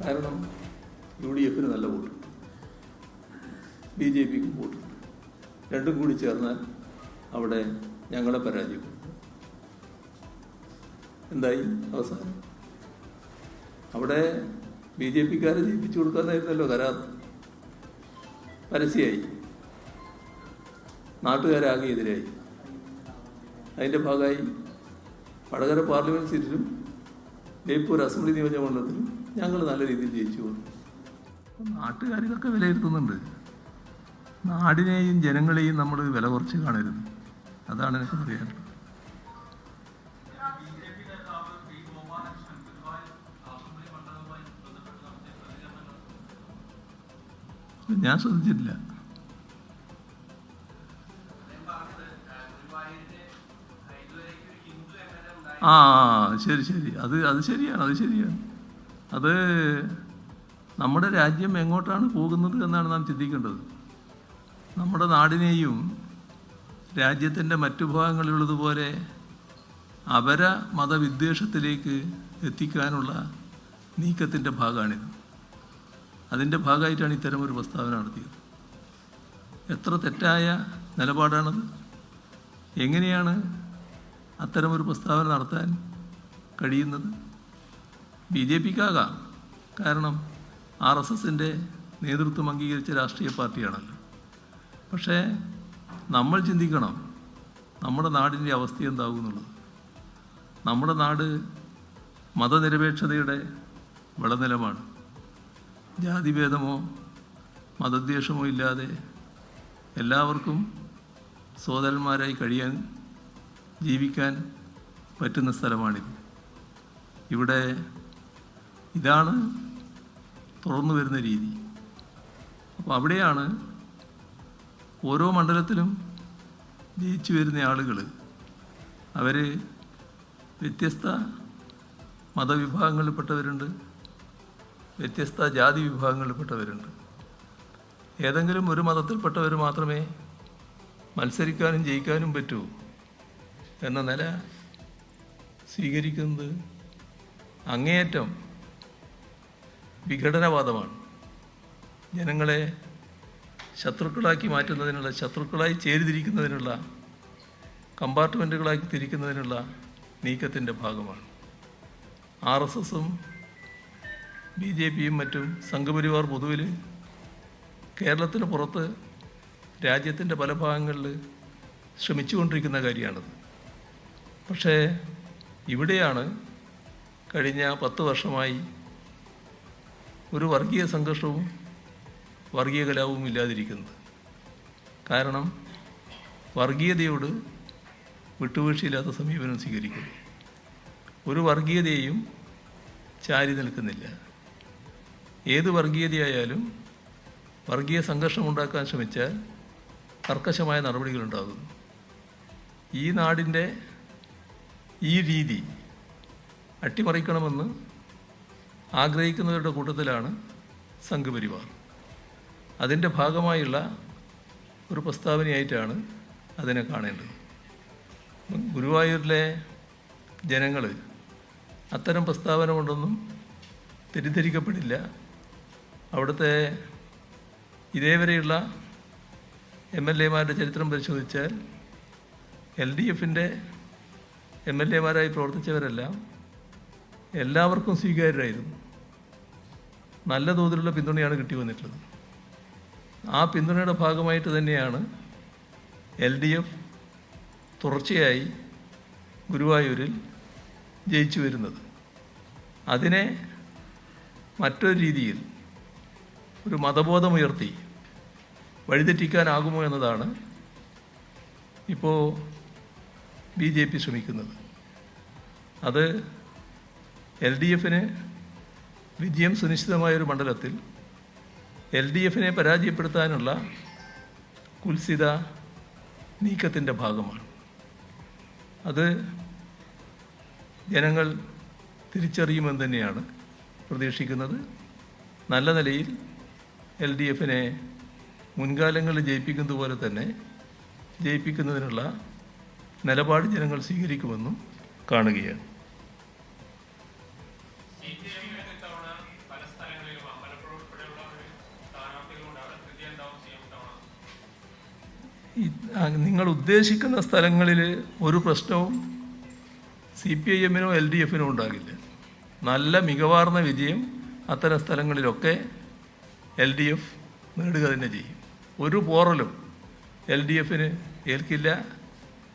കാരണം UDF-ന് നല്ല വോട്ടുണ്ട്, BJP-ക്ക് വോട്ടുണ്ട്. രണ്ടും കൂടി ചേർന്നാൽ അവിടെ ഞങ്ങളെ പരാജയപ്പെടും. എന്തായി അവസാനം? അവിടെ BJP-ക്കാരെ ജയിപ്പിച്ചു കൊടുക്കാനായിരുന്നല്ലോ കരാർ. പരസ്യമായി, നാട്ടുകാരാകെ എതിരായി. അതിൻ്റെ ഭാഗമായി വടകര പാർലമെൻറ്റ് സീറ്റിലും ബേപ്പൂർ അസംബ്ലി നിയോജകമണ്ഡലത്തിലും ഞങ്ങൾ നല്ല രീതിയിൽ ജയിച്ചു കൊടുത്തു. നാട്ടുകാർ ഇതൊക്കെ വിലയിരുത്തുന്നുണ്ട്. നാടിനെയും ജനങ്ങളെയും നമ്മൾ വില കുറച്ച് കാണരുത്. അതാണ് എനിക്ക് പറയാനുള്ളത്. ഞാൻ ശ്രദ്ധിച്ചിട്ടില്ല. ശരി, അത് ശരിയാണ്. അത് നമ്മുടെ രാജ്യം എങ്ങോട്ടാണ് പോകുന്നത് എന്നാണ് നാം ചിന്തിക്കേണ്ടത്. നമ്മുടെ നാടിനെയും രാജ്യത്തിൻ്റെ മറ്റു ഭാഗങ്ങളിലുള്ളതുപോലെ അപര മതവിദ്വേഷത്തിലേക്ക് എത്തിക്കാനുള്ള നീക്കത്തിൻ്റെ ഭാഗമാണിത്. അതിൻ്റെ ഭാഗമായിട്ടാണ് ഇത്തരമൊരു പ്രസ്താവന നടത്തിയത്. എത്ര തെറ്റായ നിലപാടാണത്! എങ്ങനെയാണ് അത്തരമൊരു പ്രസ്താവന നടത്താൻ കഴിയുന്നത്? BJP-ക്കാകാം, കാരണം RSS-ൻ്റെ നേതൃത്വം അംഗീകരിച്ച രാഷ്ട്രീയ പാർട്ടിയാണല്ലോ. പക്ഷേ നമ്മൾ ചിന്തിക്കണം, നമ്മുടെ നാടിൻ്റെ അവസ്ഥ എന്താകും എന്നുള്ളത്. നമ്മുടെ നാട് മതനിരപേക്ഷതയുടെ വിളനിലമാണ്. ജാതിഭേദമോ മതദ്വേഷമോ ഇല്ലാതെ എല്ലാവർക്കും സോദരന്മാരായി ജീവിക്കാൻ പറ്റുന്ന സ്ഥലമാണിത്. ഇവിടെ ഇതാണ് തുറന്നു വരുന്ന രീതി. അപ്പോൾ അവിടെയാണ് ഓരോ മണ്ഡലത്തിലും ജയിച്ചു വരുന്ന ആളുകൾ അവർ വ്യത്യസ്ത മതവിഭാഗങ്ങളിൽപ്പെട്ടവരുണ്ട്, വ്യത്യസ്ത ജാതി വിഭാഗങ്ങളിൽപ്പെട്ടവരുണ്ട്. ഏതെങ്കിലും ഒരു മതത്തിൽപ്പെട്ടവർ മാത്രമേ മത്സരിക്കാനും ജയിക്കാനും പറ്റൂ എന്ന നില സ്വീകരിക്കുന്നത് അങ്ങേയറ്റം വിഘടനവാദമാണ്. ജനങ്ങളെ ശത്രുക്കളാക്കി മാറ്റുന്നതിനുള്ള, ശത്രുക്കളായി ചേരിതിരിക്കുന്നതിനുള്ള, കമ്പാർട്ട്മെൻറ്റുകളാക്കി തിരിക്കുന്നതിനുള്ള നീക്കത്തിൻ്റെ ഭാഗമാണ്. RSS-ഉം BJP-യും മറ്റും സംഘപരിവാർ പൊതുവിൽ കേരളത്തിന് പുറത്ത് രാജ്യത്തിൻ്റെ പല ഭാഗങ്ങളിൽ ശ്രമിച്ചുകൊണ്ടിരിക്കുന്ന കാര്യമാണത്. പക്ഷേ ഇവിടെയാണ് കഴിഞ്ഞ 10 വർഷമായി ഒരു വർഗീയ സംഘർഷവും വർഗീയ കലാപവും ഇല്ലാതിരിക്കുന്നത്. കാരണം വർഗീയതയോട് വിട്ടുവീഴ്ചയില്ലാത്ത സമീപനം സ്വീകരിക്കുന്നു. ഒരു വർഗീയതയെയും ചാരി നിൽക്കുന്നില്ല. ഏത് വർഗീയതയായാലും വർഗീയ സംഘർഷമുണ്ടാക്കാൻ ശ്രമിച്ചാൽ കർക്കശമായ നടപടികളുണ്ടാകുന്നു. ഈ നാടിൻ്റെ ഈ രീതി അട്ടിമറിക്കണമെന്ന് ആഗ്രഹിക്കുന്നവരുടെ കൂട്ടത്തിലാണ് സംഘപരിവാർ. അതിൻ്റെ ഭാഗമായുള്ള ഒരു പ്രസ്താവനയായിട്ടാണ് അതിനെ കാണേണ്ടത്. ഗുരുവായൂരിലെ ജനങ്ങൾ അത്തരം പ്രസ്താവന കൊണ്ടൊന്നും തെറ്റിദ്ധരിക്കപ്പെടില്ല. അവിടുത്തെ ഇതേവരെയുള്ള MLA-മാരുടെ ചരിത്രം പരിശോധിച്ചാൽ LDF-ൻ്റെ MLA-മാരായി പ്രവർത്തിച്ചവരെല്ലാം എല്ലാവർക്കും സ്വീകാര്യരായിരുന്നു. നല്ല തോതിലുള്ള പിന്തുണയാണ് കിട്ടി വന്നിട്ടുള്ളത്. ആ പിന്തുണയുടെ ഭാഗമായിട്ട് തന്നെയാണ് LDF തുടർച്ചയായി ഗുരുവായൂരിൽ ജയിച്ചു വരുന്നത്. അതിനെ മറ്റൊരു രീതിയിൽ ഒരു മതബോധമുയർത്തി വഴിതെറ്റിക്കാനാകുമോ എന്നതാണ് ഇപ്പോൾ BJP ശ്രമിക്കുന്നത്. അത് LDF-ന് വിജയം സുനിശ്ചിതമായൊരു മണ്ഡലത്തിൽ LDF-നെ പരാജയപ്പെടുത്താനുള്ള കുൽസിത നീക്കത്തിൻ്റെ ഭാഗമാണ്. അത് ജനങ്ങൾ തിരിച്ചറിയുമെന്ന് തന്നെയാണ് പ്രതീക്ഷിക്കുന്നത്. നല്ല നിലയിൽ LDF-നെ മുൻകാലങ്ങളിൽ ജയിപ്പിക്കുന്നത് പോലെ തന്നെ ജയിപ്പിക്കുന്നതിനുള്ള നിലപാട് ജനങ്ങൾ സ്വീകരിക്കുമെന്നും കാണുകയാണ്. നിങ്ങൾ ഉദ്ദേശിക്കുന്ന സ്ഥലങ്ങളിൽ ഒരു പ്രശ്നവും CPIM-നോ LDF-നോ ഉണ്ടാകില്ല. നല്ല മികവാർന്ന വിജയം അത്തരം സ്ഥലങ്ങളിലൊക്കെ LDF നേടുക തന്നെ ചെയ്യും. ഒരു പോറലും LDF-ന് ഏൽക്കില്ല.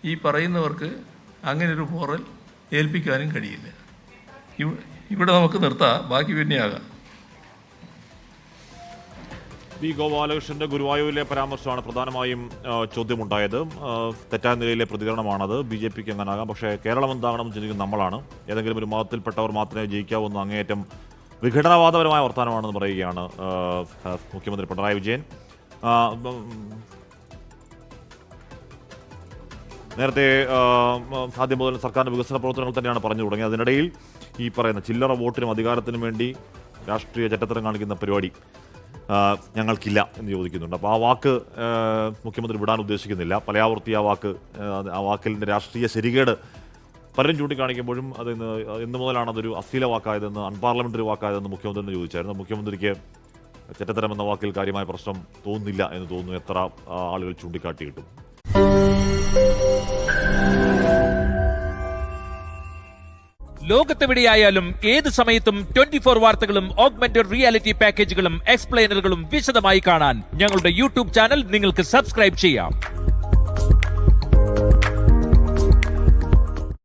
ഈ പറയുന്നവർക്ക് അങ്ങനൊരു പോറൽ ഏൽപ്പിക്കാനും കഴിയില്ല. ഇവിടെ നമുക്ക് നിർത്താം, ബാക്കി പിന്നെയാകാം. വി ഗോപാലകൃഷ്ണന്റെ ഗുരുവായൂരിലെ പരാമർശമാണ് പ്രധാനമായും ചോദ്യമുണ്ടായത്. തെറ്റായ നിലയിലെ പ്രതികരണമാണത്. BJPക്ക് എങ്ങനാകാം, പക്ഷേ കേരളം എന്താകണമെന്ന് ചിന്തിക്കുന്ന നമ്മളാണ്. ഏതെങ്കിലും ഒരു മതത്തിൽപ്പെട്ടവർ മാത്രമേ ജയിക്കാവൂ എന്ന് അങ്ങേയറ്റം വിഘടനവാദപരമായ വർത്തമാനമാണെന്ന് പറയുകയാണ് മുഖ്യമന്ത്രി പിണറായി വിജയൻ. നേരത്തെ ആദ്യം മുതൽ സർക്കാരിൻ്റെ വികസന പ്രവർത്തനങ്ങൾ തന്നെയാണ് പറഞ്ഞു തുടങ്ങിയത്. അതിനിടയിൽ ഈ പറയുന്ന ചില്ലറ വോട്ടിനും അധികാരത്തിനും വേണ്ടി രാഷ്ട്രീയ ചട്ടത്തരം കാണിക്കുന്ന പരിപാടി ഞങ്ങൾക്കില്ല എന്ന് ചോദിക്കുന്നുണ്ട്. അപ്പോൾ ആ വാക്ക് മുഖ്യമന്ത്രി വിടാൻ ഉദ്ദേശിക്കുന്നില്ല. പലയാവർത്തി ആ വാക്കിൻ്റെ രാഷ്ട്രീയ ശരികേട് പലരും ചൂണ്ടിക്കാണിക്കുമ്പോഴും അത് എന്ന് മുതലാണ് അതൊരു അശ്ലീല വാക്കായതെന്ന്, അൺപാർലമെൻ്ററി വാക്കായതെന്ന് മുഖ്യമന്ത്രിനെ ചോദിച്ചായിരുന്നു. മുഖ്യമന്ത്രിക്ക് ചട്ടത്തരം എന്ന വാക്കിൽ കാര്യമായ പ്രശ്നം തോന്നുന്നില്ല എന്ന് തോന്നുന്നു. എത്ര ആളുകൾ ചൂണ്ടിക്കാട്ടി കിട്ടും. ലോകത്തെവിടെയായാലും ഏത് സമയത്തും 24 വാർത്തകളും ഓഗ്മെന്റഡ് റിയാലിറ്റി പാക്കേജുകളും എക്സ്പ്ലെയിനറുകളും വിശദമായി കാണാൻ ഞങ്ങളുടെ YouTube ചാനൽ നിങ്ങൾക്ക് സബ്സ്ക്രൈബ് ചെയ്യാം.